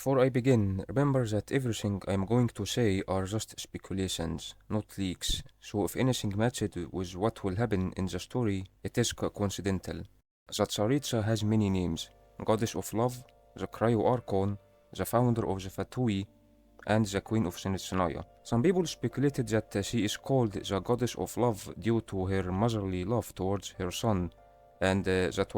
Before I begin, remember that everything I'm going to say are just speculations, not leaks, so if anything matched with what will happen in the story, it is coincidental. The Tsaritsa has many names: Goddess of Love, the Cryo Archon, the founder of the Fatui, and the Queen of Sinitsinaya. Some people speculated that she is called the Goddess of Love due to her motherly love towards her son, and that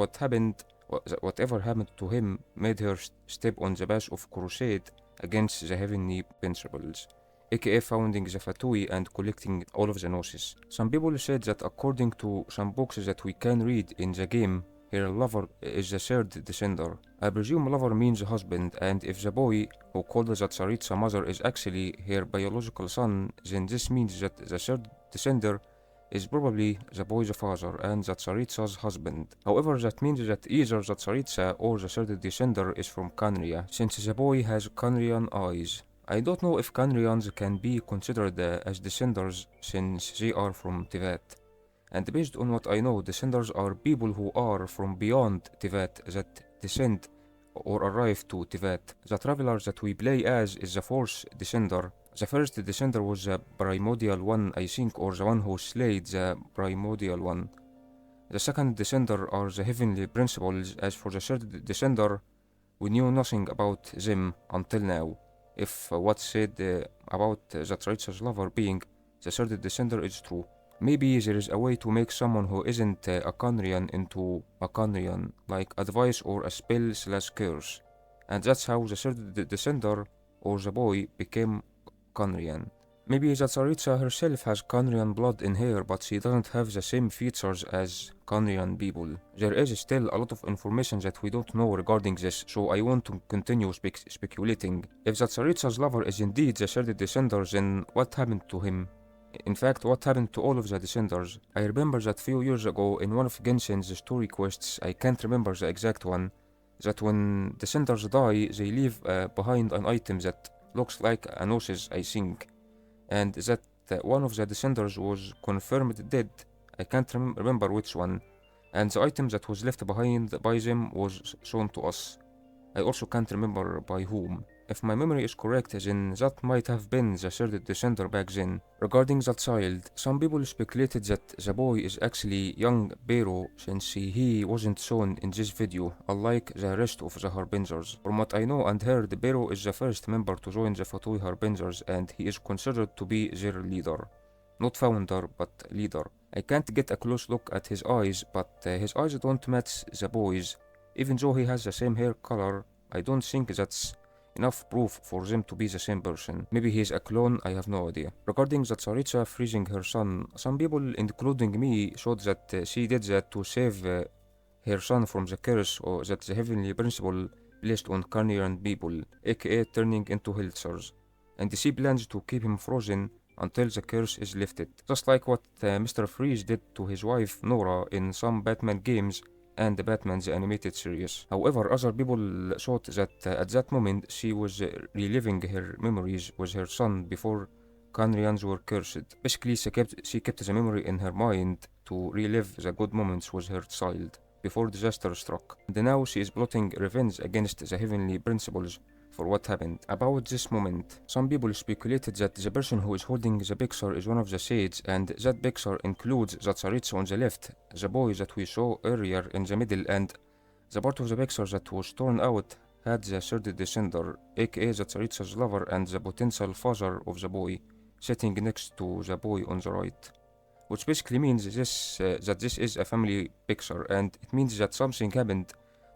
whatever happened to him made her step on the path of crusade against the heavenly principles, aka founding the Fatui and collecting all of the Gnosis. Some people said that according to some books that we can read in the game, her lover is the third descender. I presume lover means husband, and if the boy who called the Tsaritsa mother is actually her biological son, then this means that the third descender is probably the boy's father and the Tsaritsa's husband. However, that means that either the Tsaritsa or the third descender is from Khaenri'ah, since the boy has Khaenri'an eyes. I don't know if Khaenri'ans can be considered as descenders since they are from Tevat. And based on what I know, descenders are people who are from beyond Tevat that descend or arrive to Tevat. The traveler that we play as is the fourth descender. The first descender was the primordial one, I think, or the one who slayed the primordial one. The second descender are the heavenly principles. As for the third descender, we knew nothing about them until now. If what's said about the Tsaritsa's lover being the third descender is true. Maybe there is a way to make someone who isn't a Khaenri'an into a Khaenri'an, like advice or a spell/curse. And that's how the third descender, or the boy, became Khaenri'an. Maybe the Tsaritsa herself has Khaenri'an blood in her, but she doesn't have the same features as Khaenri'an people. There is still a lot of information that we don't know regarding this, so I want to continue speculating. If the Tsaritsa's lover is indeed the third descender, then what happened to him? In fact, what happened to all of the descenders? I remember that few years ago in one of Genshin's story quests, I can't remember the exact one, that when descenders die, they leave behind an item that looks like a Gnosis, I think, and that one of the descenders was confirmed dead. I can't remember which one, and the item that was left behind by them was shown to us. I also can't remember by whom. If my memory is correct, then that might have been the third descender back then. Regarding that child, some people speculated that the boy is actually young Bero since he wasn't shown in this video, unlike the rest of the Harbingers. From what I know and heard, Bero is the first member to join the Fatui Harbingers and he is considered to be their leader. Not founder, but leader. I can't get a close look at his eyes, but his eyes don't match the boy's. Even though he has the same hair color, I don't think that's enough proof for them to be the same person. Maybe he is a clone, I have no idea. Regarding the Tsaritsa freezing her son, some people, including me, thought that she did that to save her son from the curse or that the heavenly principle placed on Khaenri'an people, aka turning into Hellsers. And she plans to keep him frozen until the curse is lifted. Just like what Mr. Freeze did to his wife Nora in some Batman games and the Batman's animated series. However, other people thought that at that moment she was reliving her memories with her son before Khaenri'ans were cursed. Basically, she kept the memory in her mind to relive the good moments with her child before disaster struck. And now she is plotting revenge against the heavenly principles for what happened. About this moment, some people speculated that the person who is holding the picture is one of the Sades, and that picture includes the Tsaritsa on the left, the boy that we saw earlier in the middle, and the part of the picture that was torn out had the third descender, aka the Tsaritsa's lover and the potential father of the boy, sitting next to the boy on the right. Which basically means that this is a family picture, and it means that something happened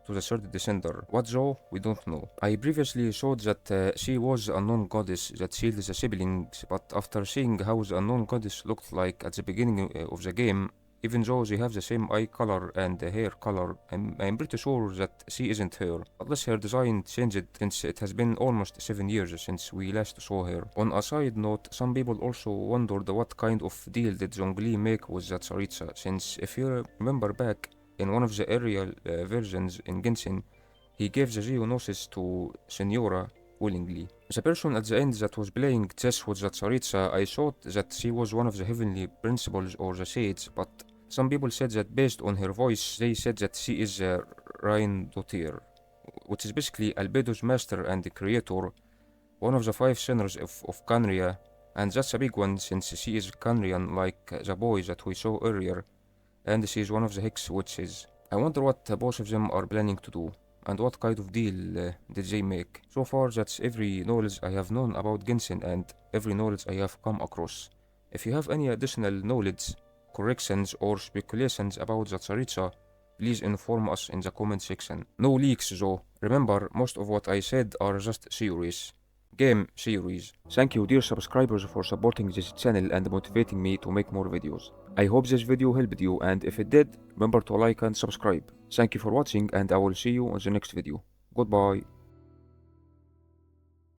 to the third descender. What though? We don't know. I previously thought that she was the unknown goddess that sealed the siblings, but after seeing how the unknown goddess looked like at the beginning of the game, even though they have the same eye color and hair color, I'm pretty sure that she isn't her, unless her design changed since it has been almost 7 years since we last saw her. On a side note, some people also wondered what kind of deal did Zhongli make with that Tsaritsa, since if you remember back, in one of the earlier versions in Genshin, he gave the Geonosis to Senora willingly. The person at the end that was playing chess with the Tsaritsa, I thought that she was one of the heavenly principles or the Sades, but some people said that based on her voice, they said that she is Ryan Dotir, which is basically Albedo's master and creator, one of the 5 sinners of Canria, and that's a big one since she is Canrian like the boy that we saw earlier, and she is one of the Hex witches. I wonder what both of them are planning to do, and what kind of deal did they make. So far that's every knowledge I have known about Genshin and every knowledge I have come across. If you have any additional knowledge, corrections or speculations about the Tsaritsa, please inform us in the comment section. No leaks though, remember most of what I said are just theories. Game series. Thank you dear subscribers for supporting this channel and motivating me to make more videos. I hope this video helped you, and if it did, remember to like and subscribe. Thank you for watching, and I will see you on the next video. Goodbye.